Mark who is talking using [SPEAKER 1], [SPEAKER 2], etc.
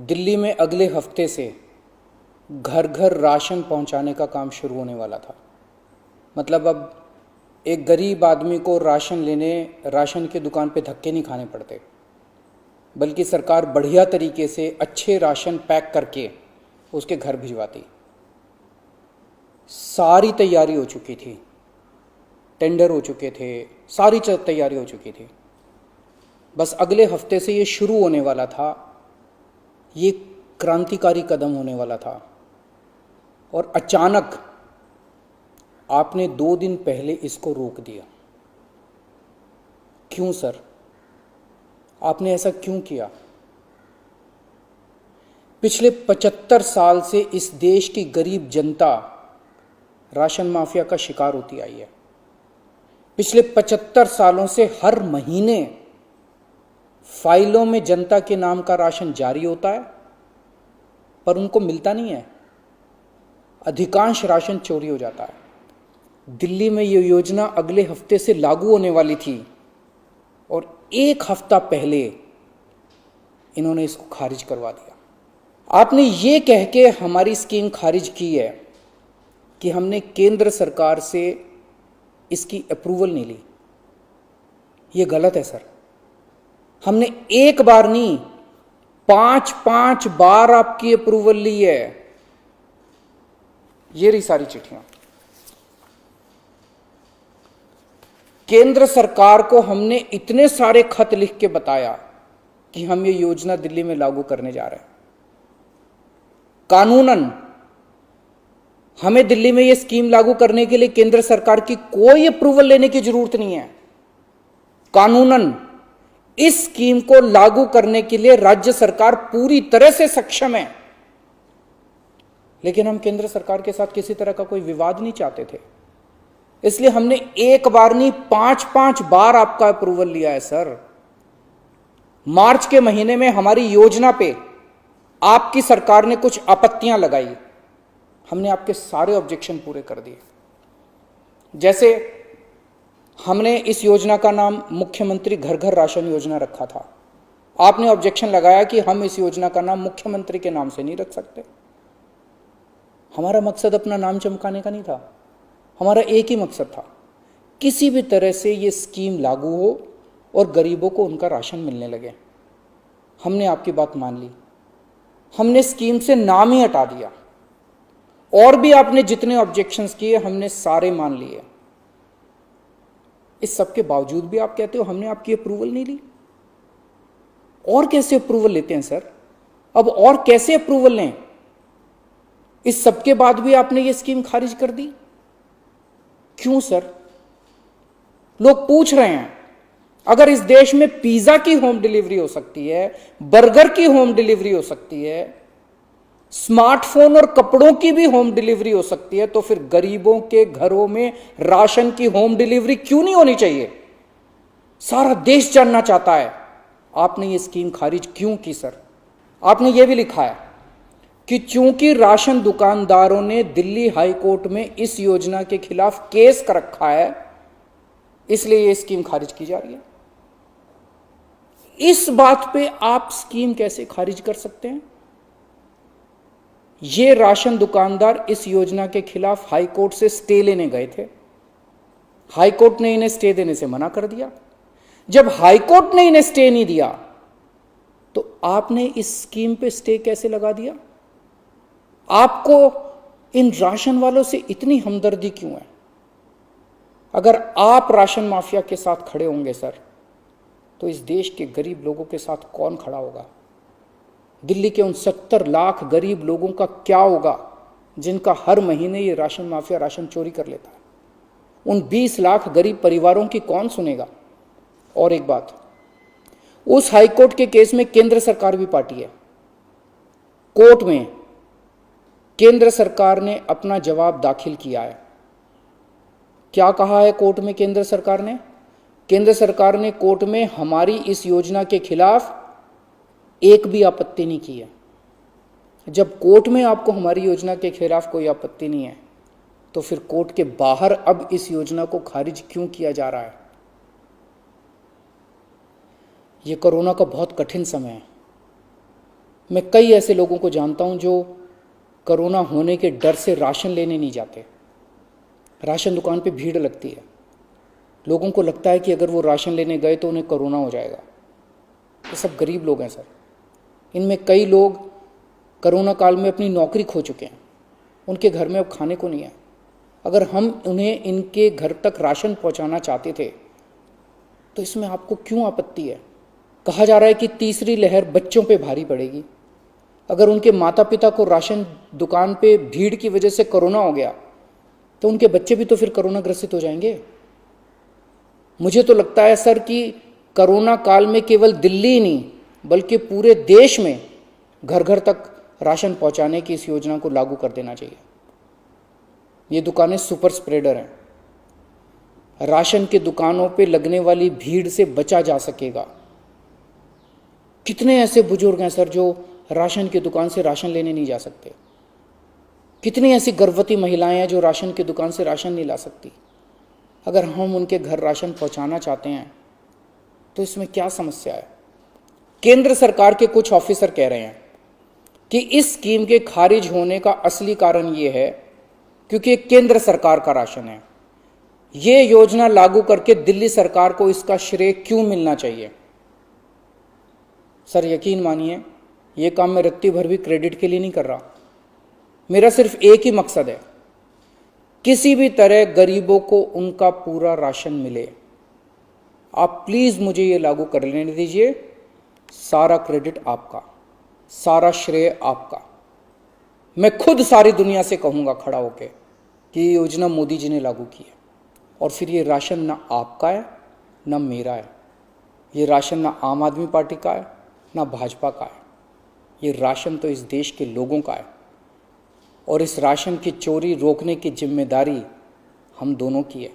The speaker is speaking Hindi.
[SPEAKER 1] दिल्ली में अगले हफ्ते से घर घर राशन पहुंचाने का काम शुरू होने वाला था। मतलब अब एक गरीब आदमी को राशन लेने राशन की दुकान पे धक्के नहीं खाने पड़ते, बल्कि सरकार बढ़िया तरीके से अच्छे राशन पैक करके उसके घर भिजवाती। सारी तैयारी हो चुकी थी, टेंडर हो चुके थे, सारी तैयारी हो चुकी थी। बस अगले हफ्ते से ये शुरू होने वाला था। ये क्रांतिकारी कदम होने वाला था और अचानक आपने 2 दिन पहले इसको रोक दिया। क्यों सर? आपने ऐसा क्यों किया? पिछले 75 साल से इस देश की गरीब जनता राशन माफिया का शिकार होती आई है। पिछले 75 सालों से हर महीने फाइलों में जनता के नाम का राशन जारी होता है, पर उनको मिलता नहीं है। अधिकांश राशन चोरी हो जाता है। दिल्ली में ये योजना अगले हफ्ते से लागू होने वाली थी और 1 हफ्ता पहले इन्होंने इसको खारिज करवा दिया। आपने ये कह के हमारी स्कीम खारिज की है कि हमने केंद्र सरकार से इसकी अप्रूवल नहीं ली। ये गलत है सर। हमने एक बार नहीं, 5 बार आपकी अप्रूवल ली है। ये रही सारी चिट्ठियां। केंद्र सरकार को हमने इतने सारे खत लिख के बताया कि हम ये योजना दिल्ली में लागू करने जा रहे हैं। कानूनन हमें दिल्ली में ये स्कीम लागू करने के लिए केंद्र सरकार की कोई अप्रूवल लेने की जरूरत नहीं है। कानूनन इस स्कीम को लागू करने के लिए राज्य सरकार पूरी तरह से सक्षम है। लेकिन हम केंद्र सरकार के साथ किसी तरह का कोई विवाद नहीं चाहते थे, इसलिए हमने एक बार नहीं 5 बार आपका अप्रूवल लिया है सर। मार्च के महीने में हमारी योजना पे आपकी सरकार ने कुछ आपत्तियां लगाई, हमने आपके सारे ऑब्जेक्शन पूरे कर दिए। जैसे हमने इस योजना का नाम मुख्यमंत्री घर घर राशन योजना रखा था। आपने ऑब्जेक्शन लगाया कि हम इस योजना का नाम मुख्यमंत्री के नाम से नहीं रख सकते। हमारा मकसद अपना नाम चमकाने का नहीं था। हमारा एक ही मकसद था, किसी भी तरह से ये स्कीम लागू हो और गरीबों को उनका राशन मिलने लगे। हमने आपकी बात मान ली, हमने स्कीम से नाम ही हटा दिया। और भी आपने जितने ऑब्जेक्शंस किए हमने सारे मान लिए। इस सब के बावजूद भी आप कहते हो हमने आपकी अप्रूवल नहीं ली। और कैसे अप्रूवल लेते हैं सर? अब और कैसे अप्रूवल लें? इस सब के बाद भी आपने ये स्कीम खारिज कर दी। क्यों सर? लोग पूछ रहे हैं, अगर इस देश में पिज्जा की होम डिलीवरी हो सकती है, बर्गर की होम डिलीवरी हो सकती है, स्मार्टफोन और कपड़ों की भी होम डिलीवरी हो सकती है, तो फिर गरीबों के घरों में राशन की होम डिलीवरी क्यों नहीं होनी चाहिए? सारा देश जानना चाहता है आपने ये स्कीम खारिज क्यों की सर। आपने ये भी लिखा है कि चूंकि राशन दुकानदारों ने दिल्ली हाई कोर्ट में इस योजना के खिलाफ केस कर रखा है, इसलिए ये स्कीम खारिज की जा रही है। इस बात पे आप स्कीम कैसे खारिज कर सकते हैं? ये राशन दुकानदार इस योजना के खिलाफ हाई कोर्ट से स्टे लेने गए थे। हाई कोर्ट ने इन्हें स्टे देने से मना कर दिया। जब हाई कोर्ट ने इन्हें स्टे नहीं दिया, तो आपने इस स्कीम पे स्टे कैसे लगा दिया? आपको इन राशन वालों से इतनी हमदर्दी क्यों है? अगर आप राशन माफिया के साथ खड़े होंगे सर, तो इस देश के गरीब लोगों के साथ कौन खड़ा होगा? दिल्ली के उन 70 लाख गरीब लोगों का क्या होगा जिनका हर महीने ये राशन माफिया राशन चोरी कर लेता है? उन 20 लाख गरीब परिवारों की कौन सुनेगा? और एक बात, उस हाईकोर्ट के केस में केंद्र सरकार भी पार्टी है। कोर्ट में केंद्र सरकार ने अपना जवाब दाखिल किया है। क्या कहा है कोर्ट में केंद्र सरकार ने? केंद्र सरकार ने कोर्ट में हमारी इस योजना के खिलाफ एक भी आपत्ति नहीं की है। जब कोर्ट में आपको हमारी योजना के खिलाफ कोई आपत्ति नहीं है, तो फिर कोर्ट के बाहर अब इस योजना को खारिज क्यों किया जा रहा है? ये कोरोना का बहुत कठिन समय है। मैं कई ऐसे लोगों को जानता हूं जो कोरोना होने के डर से राशन लेने नहीं जाते। राशन दुकान पे भीड़ लगती है, लोगों को लगता है कि अगर वो राशन लेने गए तो उन्हें कोरोना हो जाएगा। ये सब गरीब लोग हैं सर। इनमें कई लोग कोरोना काल में अपनी नौकरी खो चुके हैं, उनके घर में अब खाने को नहीं है। अगर हम उन्हें इनके घर तक राशन पहुंचाना चाहते थे तो इसमें आपको क्यों आपत्ति है? कहा जा रहा है कि तीसरी लहर बच्चों पे भारी पड़ेगी। अगर उनके माता पिता को राशन दुकान पे भीड़ की वजह से कोरोना हो गया तो उनके बच्चे भी तो फिर कोरोना ग्रसित हो जाएंगे। मुझे तो लगता है सर कि कोरोना काल में केवल दिल्ली ही नहीं बल्कि पूरे देश में घर घर तक राशन पहुंचाने की इस योजना को लागू कर देना चाहिए। ये दुकानें सुपर स्प्रेडर हैं। राशन की दुकानों पे लगने वाली भीड़ से बचा जा सकेगा। कितने ऐसे बुजुर्ग हैं सर जो राशन की दुकान से राशन लेने नहीं जा सकते? कितनी ऐसी गर्भवती महिलाएं हैं जो राशन की दुकान से राशन नहीं ला सकती? अगर हम उनके घर राशन पहुंचाना चाहते हैं तो इसमें क्या समस्या है? केंद्र सरकार के कुछ ऑफिसर कह रहे हैं कि इस स्कीम के खारिज होने का असली कारण यह है क्योंकि ये केंद्र सरकार का राशन है। ये योजना लागू करके दिल्ली सरकार को इसका श्रेय क्यों मिलना चाहिए? सर यकीन मानिए, ये काम मैं रत्ती भर भी क्रेडिट के लिए नहीं कर रहा। मेरा सिर्फ एक ही मकसद है, किसी भी तरह गरीबों को उनका पूरा राशन मिले। आप प्लीज मुझे ये लागू कर लेने दीजिए। सारा क्रेडिट आपका, सारा श्रेय आपका। मैं खुद सारी दुनिया से कहूंगा खड़ा होकर कि ये योजना मोदी जी ने लागू की है। और फिर ये राशन ना आपका है ना मेरा है। ये राशन ना आम आदमी पार्टी का है ना भाजपा का है। ये राशन तो इस देश के लोगों का है और इस राशन की चोरी रोकने की जिम्मेदारी हम दोनों की है।